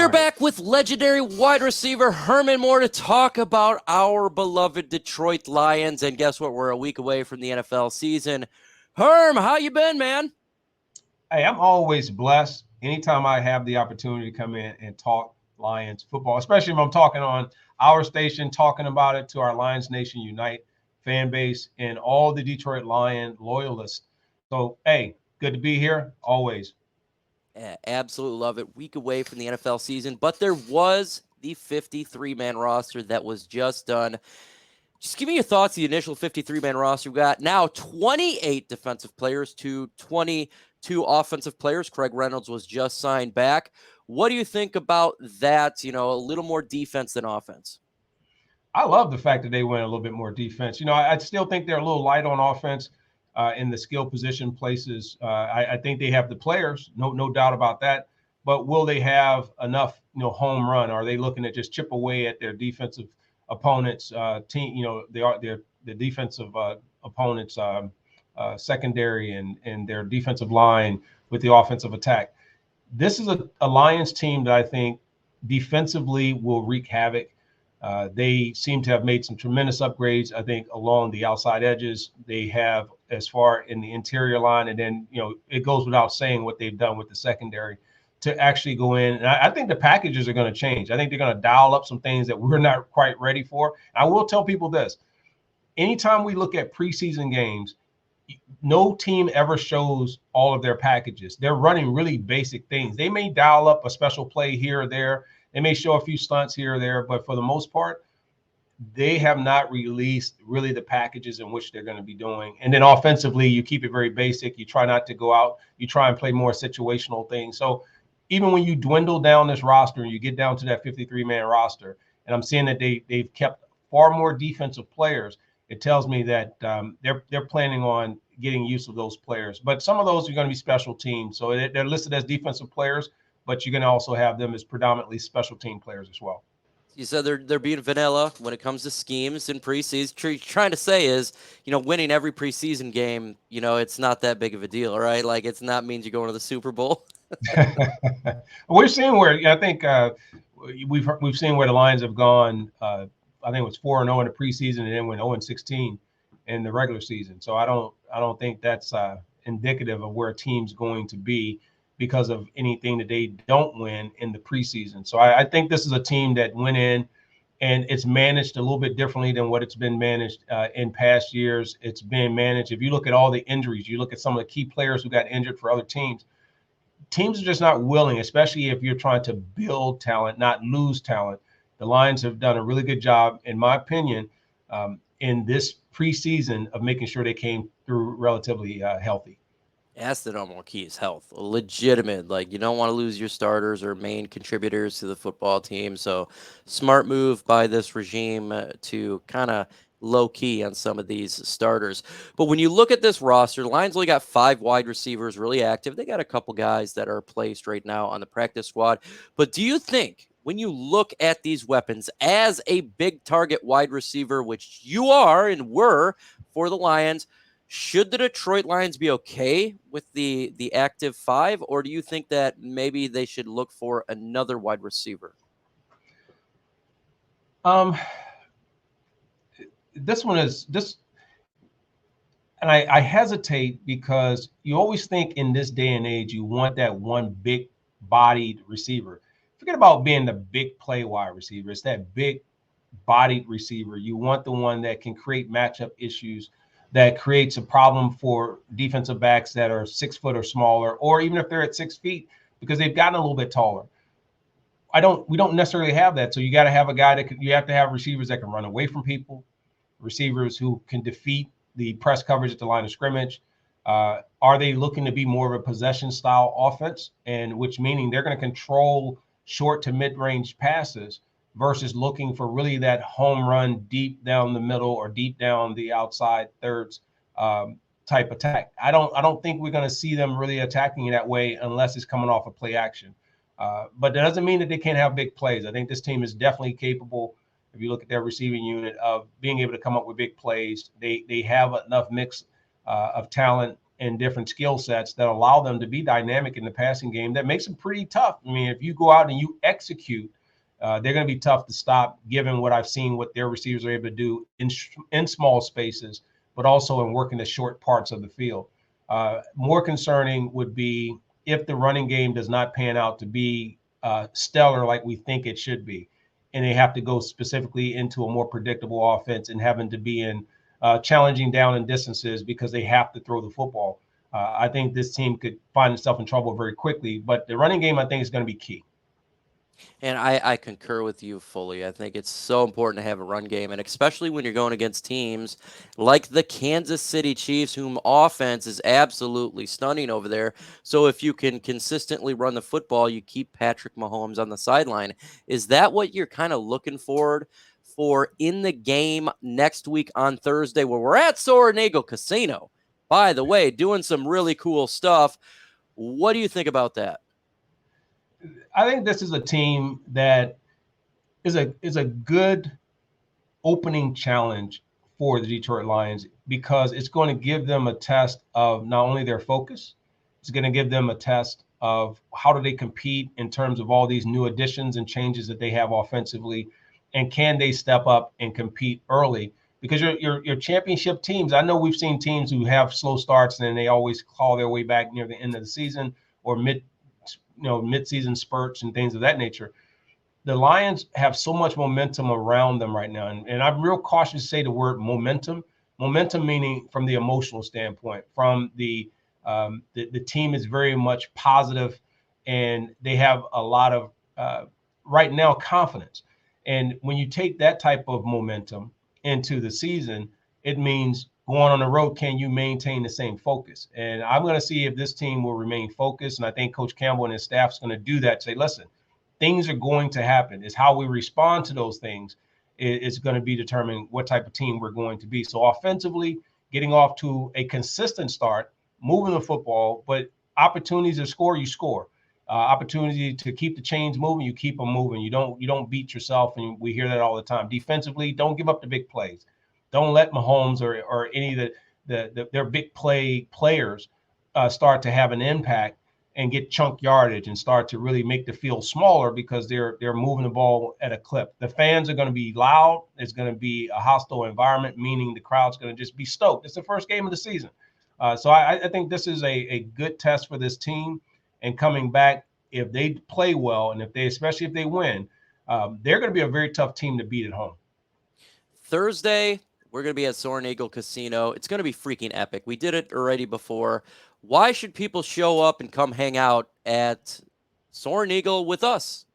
are back with legendary wide receiver Herman Moore to talk about our beloved Detroit Lions. And guess what? We're a week away from the NFL season. Herm, how you been, man? Hey, I'm always blessed anytime I have the opportunity to come in and talk Lions football, especially if I'm talking on our station, talking about it to our Lions Nation Unite fan base and all the Detroit Lion loyalists. So, hey, good to be here always. Yeah, absolutely love it. Week away from the NFL season, but there was the 53-man roster that was just done. Just give me your thoughts. The initial 53-man roster. We got now 28 defensive players to 22 offensive players. Craig Reynolds was just signed back. What do you think about that? A little more defense than offense. I love the fact that they went a little bit more defense. I still think they're a little light on offense in the skill position places. I think they have the players, no doubt about that. But will they have enough, home run? Are they looking to just chip away at their defensive opponents' team? The defensive opponents' secondary and their defensive line with the offensive attack. This is a Lions team that I think defensively will wreak havoc. They seem to have made some tremendous upgrades, I think, along the outside edges. They have as far in the interior line, and then, it goes without saying what they've done with the secondary to actually go in. And I think the packages are going to change. I think they're going to dial up some things that we're not quite ready for. I will tell people this. Anytime we look at preseason games, no team ever shows all of their packages. They're running really basic things. They may dial up a special play here or there. They may show a few stunts here or there, but for the most part, they have not released really the packages in which they're going to be doing. And then offensively, you keep it very basic. You try not to go out. You try and play more situational things. So even when you dwindle down this roster and you get down to that 53-man roster, and I'm seeing that they've kept far more defensive players, it tells me that they're planning on getting use of those players. But some of those are going to be special teams. So they're listed as defensive players, but you're going to also have them as predominantly special team players as well. You said they're being vanilla when it comes to schemes in preseason. What you're trying to say is, winning every preseason game, it's not that big of a deal, right? Like, it's not means you're going to the Super Bowl. We're seeing where I think we've seen where the Lions have gone. I think it was 4-0 in the preseason, and then went 0-16 in the regular season. So I don't think that's indicative of where a team's going to be because of anything that they don't win in the preseason. So I think this is a team that went in and it's managed a little bit differently than what it's been managed in past years. It's been managed. If you look at all the injuries, you look at some of the key players who got injured for other teams, teams are just not willing, especially if you're trying to build talent, not lose talent. The Lions have done a really good job, in my opinion, in this preseason of making sure they came through relatively healthy. That's the number one key is health. Legitimate. Like, you don't want to lose your starters or main contributors to the football team. So smart move by this regime to kind of low key on some of these starters. But when you look at this roster, the Lions only got 5 wide receivers really active. They got a couple guys that are placed right now on the practice squad. But do you think when you look at these weapons as a big target wide receiver, which you are and were for the Lions, should the Detroit Lions be okay with the active 5, or do you think that maybe they should look for another wide receiver? This one is this, and I hesitate because you always think in this day and age you want that one big bodied receiver. Forget about being the big play wide receiver. It's that big bodied receiver. You want the one that can create matchup issues, that creates a problem for defensive backs that are 6 foot or smaller, or even if they're at 6 feet, because they've gotten a little bit taller. We don't necessarily have that. So you got to have a guy you have to have receivers that can run away from people, receivers who can defeat the press coverage at the line of scrimmage. Are they looking to be more of a possession style offense, and which meaning they're going to control short to mid-range passes versus looking for really that home run deep down the middle or deep down the outside thirds type attack? I don't think we're going to see them really attacking that way unless it's coming off a play action. But that doesn't mean that they can't have big plays. I think this team is definitely capable, if you look at their receiving unit, of being able to come up with big plays. They have enough mix of talent and different skill sets that allow them to be dynamic in the passing game. That makes them pretty tough. I mean, if you go out and you execute, they're going to be tough to stop, given what I've seen, what their receivers are able to do in small spaces, but also in working the short parts of the field. More concerning would be if the running game does not pan out to be stellar like we think it should be, and they have to go specifically into a more predictable offense and having to be in challenging down and distances because they have to throw the football. I think this team could find itself in trouble very quickly, but the running game, I think, is going to be key. And I concur with you fully. I think it's so important to have a run game, and especially when you're going against teams like the Kansas City Chiefs, whom offense is absolutely stunning over there. So if you can consistently run the football, you keep Patrick Mahomes on the sideline. Is that what you're kind of looking forward for in the game next week on Thursday, where we're at Soaring Eagle Casino? By the way, doing some really cool stuff. What do you think about that? I think this is a team that is a good opening challenge for the Detroit Lions because it's going to give them a test of not only their focus, it's going to give them a test of how do they compete in terms of all these new additions and changes that they have offensively, and can they step up and compete early? Because your championship teams, I know we've seen teams who have slow starts and then they always claw their way back near the end of the season or mid-season spurts and things of that nature. The Lions have so much momentum around them right now. And I'm real cautious to say the word momentum. Momentum meaning from the emotional standpoint, from the team is very much positive and they have a lot of right now confidence. And when you take that type of momentum into the season, it means going on the road, can you maintain the same focus? And I'm going to see if this team will remain focused. And I think Coach Campbell and his staff is going to do that. Say, listen, things are going to happen. It's how we respond to those things is going to be determining what type of team we're going to be. So offensively, getting off to a consistent start, moving the football, but opportunities to score, you score. Opportunity to keep the chains moving, you keep them moving. You don't beat yourself, and we hear that all the time. Defensively, don't give up the big plays. Don't let Mahomes or any of their big players start to have an impact and get chunk yardage and start to really make the field smaller because they're moving the ball at a clip. The fans are going to be loud. It's going to be a hostile environment, meaning the crowd's going to just be stoked. It's the first game of the season. So I think this is a good test for this team. And coming back, if they play well and especially if they win, they're going to be a very tough team to beat at home. Thursday, we're going to be at Soaring Eagle Casino. It's going to be freaking epic. We did it already before. Why should people show up and come hang out at Soaring Eagle with us?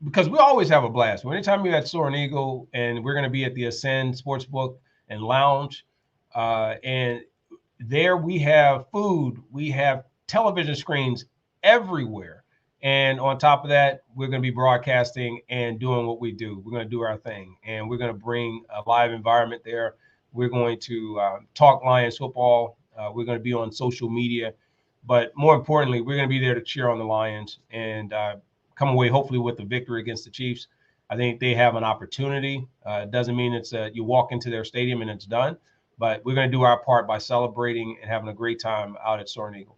Because we always have a blast. Anytime you're at Soaring Eagle, and we're going to be at the Ascend Sportsbook and Lounge, and there we have food, we have television screens everywhere. And on top of that, we're going to be broadcasting and doing what we do. We're going to do our thing, and we're going to bring a live environment there. We're going to talk Lions football. We're going to be on social media. But more importantly, we're going to be there to cheer on the Lions and come away hopefully with a victory against the Chiefs. I think they have an opportunity. It doesn't mean it's you walk into their stadium and it's done. But we're going to do our part by celebrating and having a great time out at Soaring Eagle.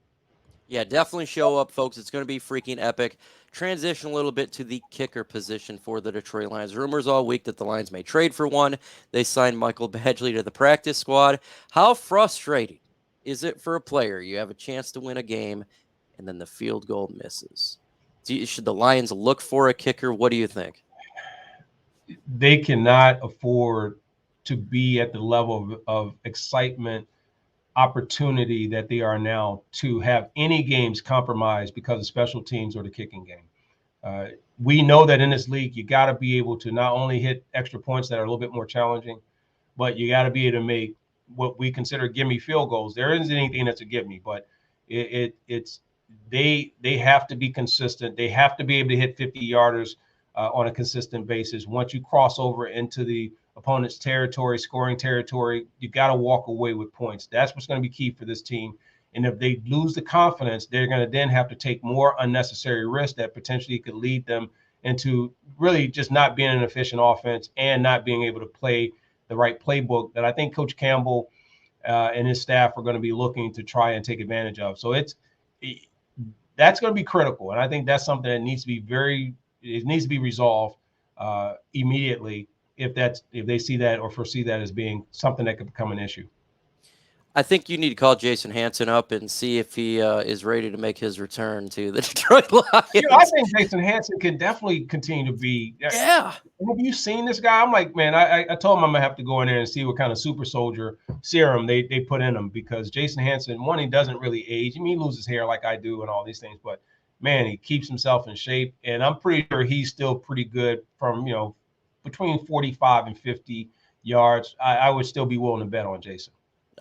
Yeah, definitely show up, folks. It's going to be freaking epic. Transition a little bit to the kicker position for the Detroit Lions. Rumors all week that the Lions may trade for one. They signed Michael Badgley to the practice squad. How frustrating is it for a player? You have a chance to win a game, and then the field goal misses. Should the Lions look for a kicker? What do you think? They cannot afford to be at the level of excitement, opportunity that they are now to have any games compromised because of special teams or the kicking game. We know that in this league, you got to be able to not only hit extra points that are a little bit more challenging, but you got to be able to make what we consider gimme field goals. There isn't anything that's a gimme, but it's they have to be consistent. They have to be able to hit 50-yarders on a consistent basis. Once you cross over into the opponent's territory, scoring territory, you got to walk away with points. That's what's going to be key for this team. And if they lose the confidence, they're going to then have to take more unnecessary risks that potentially could lead them into really just not being an efficient offense and not being able to play the right playbook that I think Coach Campbell and his staff are going to be looking to try and take advantage of. So that's going to be critical, and I think that's something that needs to be it needs to be resolved immediately if they see that or foresee that as being something that could become an issue. I think you need to call Jason Hanson up and see if he is ready to make his return to the Detroit Lions. I think Jason Hanson can definitely continue to be. Yeah. Have you seen this guy? I'm like, man, I told him I'm gonna have to go in there and see what kind of super soldier serum they put in him, because Jason Hanson, one, he doesn't really age. I mean, he loses hair like I do and all these things, but man, he keeps himself in shape, and I'm pretty sure he's still pretty good from between 45 and 50 yards. I would still be willing to bet on Jason.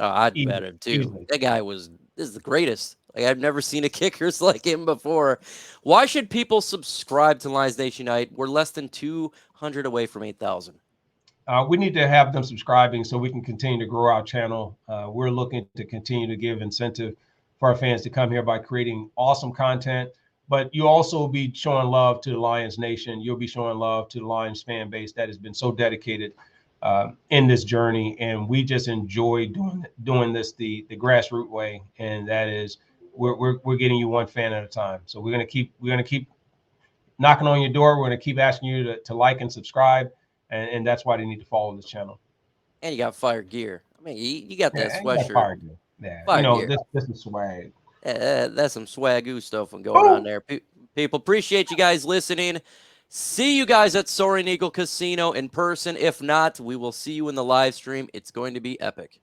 I'd bet him too. Easily. That guy is the greatest. Like, I've never seen a kickers like him before. Why should people subscribe to Lions Nation Night? We're less than 200 away from 8,000. We need to have them subscribing so we can continue to grow our channel. We're looking to continue to give incentive for our fans to come here by creating awesome content. But you also will be showing love to the Lions Nation. You'll be showing love to the Lions fan base that has been so dedicated in this journey, and we just enjoy doing this the grassroots way, and that is we're getting you one fan at a time. So we're gonna keep knocking on your door. We're gonna keep asking you to like and subscribe, and that's why they need to follow this channel. And you got fire gear. I mean, you got that sweatshirt. Fire gear. Yeah, fire gear. This is swag. That's some swagoo stuff going on there. People, appreciate you guys listening. See you guys at Soaring Eagle Casino in person. If not, we will see you in the live stream. It's going to be epic.